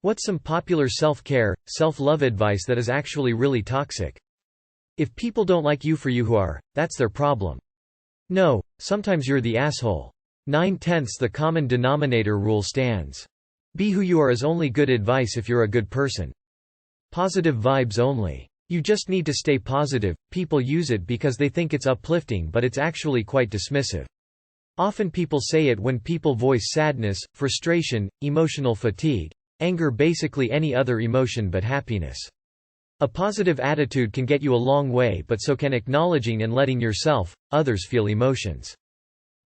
What's some popular self-care, self-love advice that is actually really toxic? If people don't like you for you who are, that's their problem. No, sometimes you're the asshole. 9/10 the common denominator rule stands. Be who you are is only good advice if you're a good person. Positive vibes only. You just need to stay positive. People use it because they think it's uplifting, but it's actually quite dismissive. Often people say it when people voice sadness, frustration, emotional fatigue, anger, basically any other emotion but happiness. A positive attitude can get you a long way, but so can acknowledging and letting yourself, others feel emotions.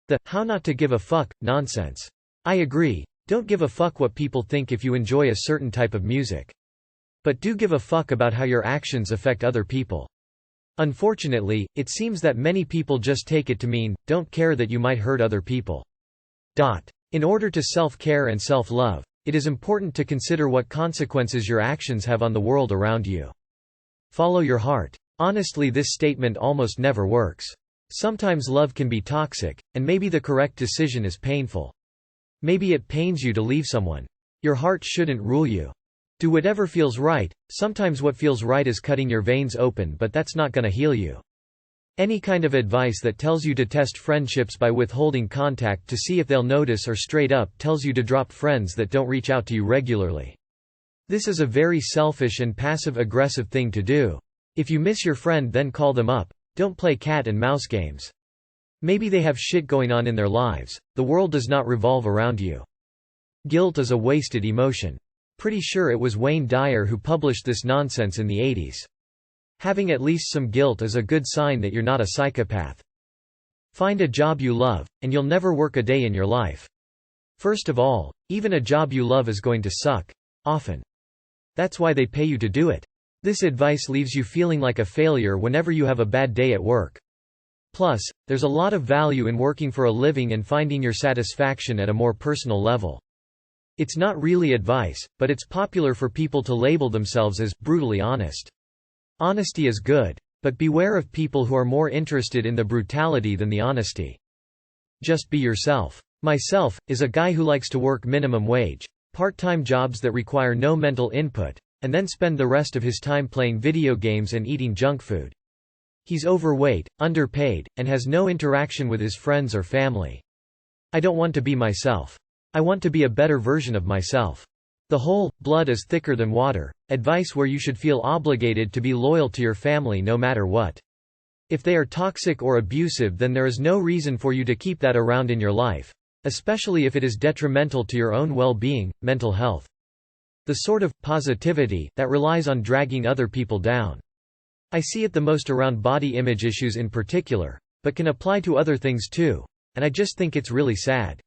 The "how not to give a fuck" nonsense. I agree, don't give a fuck what people think if you enjoy a certain type of music. But do give a fuck about how your actions affect other people. Unfortunately, it seems that many people just take it to mean, don't care that you might hurt other people. In order to self-care and self-love, it is important to consider what consequences your actions have on the world around you. Follow your heart. Honestly, this statement almost never works. Sometimes love can be toxic, and maybe the correct decision is painful. Maybe it pains you to leave someone. Your heart shouldn't rule you. Do whatever feels right. Sometimes what feels right is cutting your veins open, but that's not gonna heal you. Any kind of advice that tells you to test friendships by withholding contact to see if they'll notice, or straight up tells you to drop friends that don't reach out to you regularly. This is a very selfish and passive-aggressive thing to do. If you miss your friend, then call them up. Don't play cat and mouse games. Maybe they have shit going on in their lives. The world does not revolve around you. Guilt is a wasted emotion. Pretty sure it was Wayne Dyer who published this nonsense in the 80s. Having at least some guilt is a good sign that you're not a psychopath. Find a job you love, and you'll never work a day in your life. First of all, even a job you love is going to suck. Often. That's why they pay you to do it. This advice leaves you feeling like a failure whenever you have a bad day at work. Plus, there's a lot of value in working for a living and finding your satisfaction at a more personal level. It's not really advice, but it's popular for people to label themselves as brutally honest. Honesty is good, but beware of people who are more interested in the brutality than the honesty. Just be yourself. Myself is a guy who likes to work minimum wage, part-time jobs that require no mental input, and then spend the rest of his time playing video games and eating junk food. He's overweight, underpaid, and has no interaction with his friends or family. I don't want to be myself. I want to be a better version of myself. The whole "blood is thicker than water" advice where you should feel obligated to be loyal to your family no matter what. If they are toxic or abusive, then there is no reason for you to keep that around in your life, especially if it is detrimental to your own well-being, mental health. The sort of positivity that relies on dragging other people down. I see it the most around body image issues in particular, but can apply to other things too, and I just think it's really sad.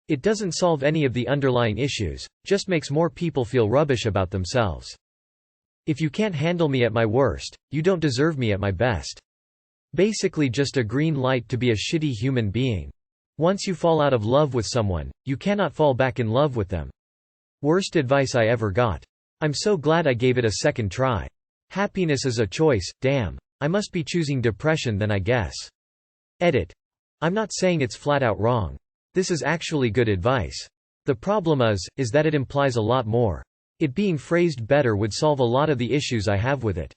It doesn't solve any of the underlying issues, just makes more people feel rubbish about themselves. If you can't handle me at my worst, you don't deserve me at my best. Basically just a green light to be a shitty human being. Once you fall out of love with someone, you cannot fall back in love with them. Worst advice I ever got. I'm so glad I gave it a second try. Happiness is a choice, damn. I must be choosing depression then, I guess. Edit. I'm not saying it's flat out wrong. This is actually good advice. The problem is that it implies a lot more. It being phrased better would solve a lot of the issues I have with it.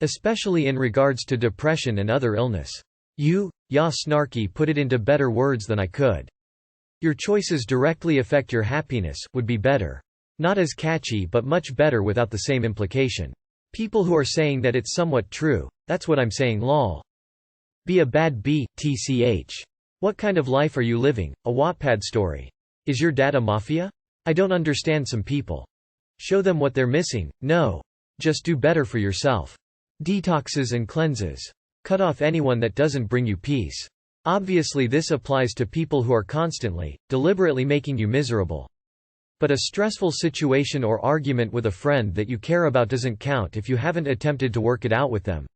Especially in regards to depression and other illness. You, snarky, put it into better words than I could. Your choices directly affect your happiness would be better. Not as catchy, but much better without the same implication. People who are saying that it's somewhat true, that's what I'm saying, lol. Be a bad bee, tch. What kind of life are you living? A Wattpad story. Is your dad a mafia? I don't understand some people. Show them what they're missing. No. Just do better for yourself. Detoxes and cleanses. Cut off anyone that doesn't bring you peace. Obviously this applies to people who are constantly, deliberately making you miserable. But a stressful situation or argument with a friend that you care about doesn't count if you haven't attempted to work it out with them.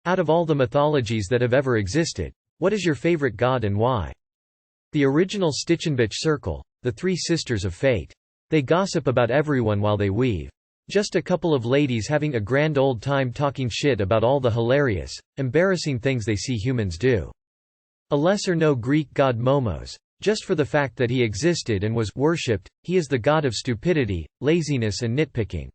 Out of all the mythologies that have ever existed, what is your favorite god and why? The original Stitchenbitch circle, the three sisters of fate. They gossip about everyone while they weave. Just a couple of ladies having a grand old time talking shit about all the hilarious, embarrassing things they see humans do. A lesser-known Greek god Momos. Just for the fact that he existed and was worshipped, he is the god of stupidity, laziness and nitpicking.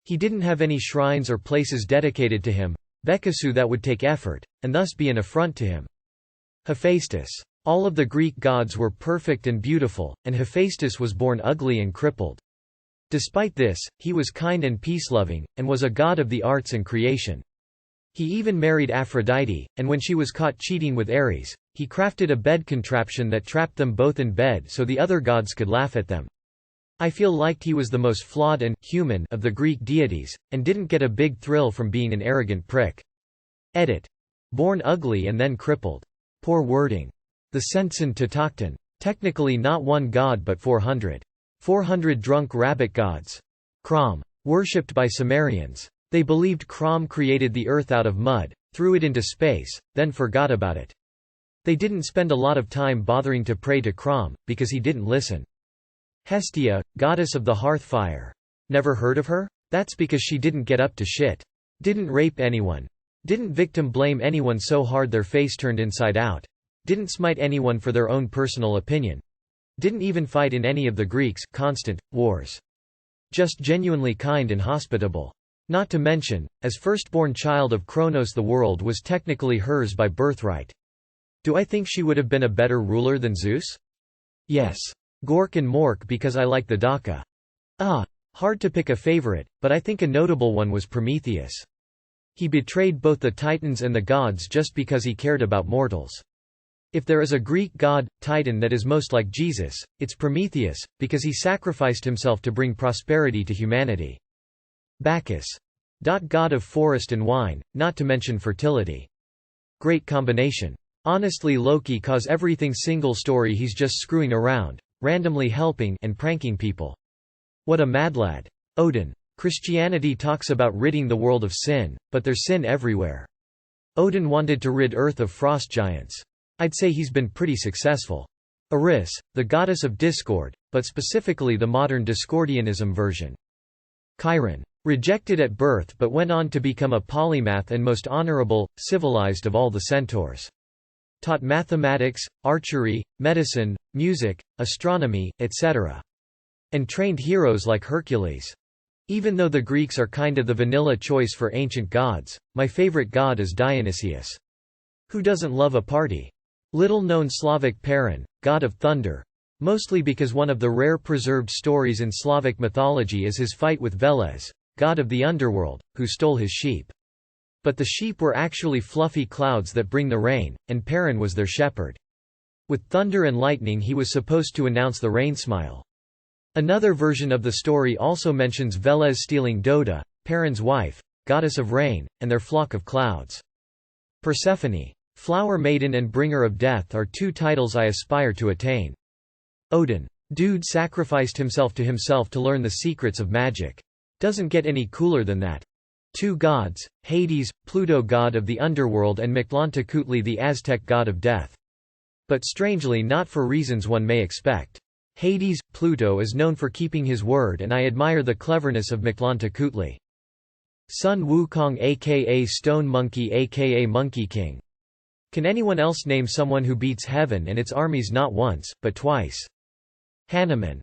He didn't have any shrines or places dedicated to him, Bekasu that would take effort, and thus be an affront to him. Hephaestus. All of the Greek gods were perfect and beautiful, and Hephaestus was born ugly and crippled. Despite this, he was kind and peace-loving, and was a god of the arts and creation. He even married Aphrodite, and when she was caught cheating with Ares, he crafted a bed contraption that trapped them both in bed so the other gods could laugh at them. I feel like he was the most flawed and human of the Greek deities, and didn't get a big thrill from being an arrogant prick. Edit. Born ugly and then crippled. Poor wording. The Sensen Tatokton. Technically not one god but 400. 400 drunk rabbit gods. Crom. Worshipped by Sumerians. They believed Crom created the earth out of mud, threw it into space, then forgot about it. They didn't spend a lot of time bothering to pray to Crom, because he didn't listen. Hestia, goddess of the hearth fire. Never heard of her? That's because she didn't get up to shit. Didn't rape anyone. Didn't victim blame anyone so hard their face turned inside out. Didn't smite anyone for their own personal opinion. Didn't even fight in any of the Greeks' constant wars. Just genuinely kind and hospitable. Not to mention, as firstborn child of Kronos, the world was technically hers by birthright. Do I think she would have been a better ruler than Zeus? Yes. Gork and Mork because I like the Daka. Hard to pick a favorite, but I think a notable one was Prometheus. He betrayed both the Titans and the gods just because he cared about mortals. If there is a Greek god, Titan that is most like Jesus, it's Prometheus, because he sacrificed himself to bring prosperity to humanity. Bacchus. God of forest and wine, not to mention fertility. Great combination. Honestly, Loki cause everything single story he's just screwing around, randomly helping and pranking people. What a madlad. Odin. Christianity talks about ridding the world of sin, but there's sin everywhere. Odin wanted to rid Earth of frost giants. I'd say he's been pretty successful. Eris, the goddess of discord, but specifically the modern Discordianism version. Chiron. Rejected at birth but went on to become a polymath and most honorable, civilized of all the centaurs. Taught mathematics, archery, medicine, music, astronomy, etc. And trained heroes like Hercules. Even though the Greeks are kind of the vanilla choice for ancient gods, my favorite god is Dionysius. Who doesn't love a party? Little-known Slavic Perun, god of thunder. Mostly because one of the rare preserved stories in Slavic mythology is his fight with Veles, god of the underworld, who stole his sheep. But the sheep were actually fluffy clouds that bring the rain, and Perun was their shepherd. With thunder and lightning he was supposed to announce the rain smile. Another version of the story also mentions Veles stealing Doda, Perun's wife, goddess of rain, and their flock of clouds. Persephone. Flower maiden and bringer of death are two titles I aspire to attain. Odin. Dude sacrificed himself to learn the secrets of magic. Doesn't get any cooler than that. Two gods, Hades, Pluto god of the underworld and Mictlantecutli the Aztec god of death. But strangely not for reasons one may expect. Hades, Pluto is known for keeping his word and I admire the cleverness of Mictlantecutli. Sun Wukong aka Stone Monkey aka Monkey King. Can anyone else name someone who beats heaven and its armies not once, but twice? Hanuman.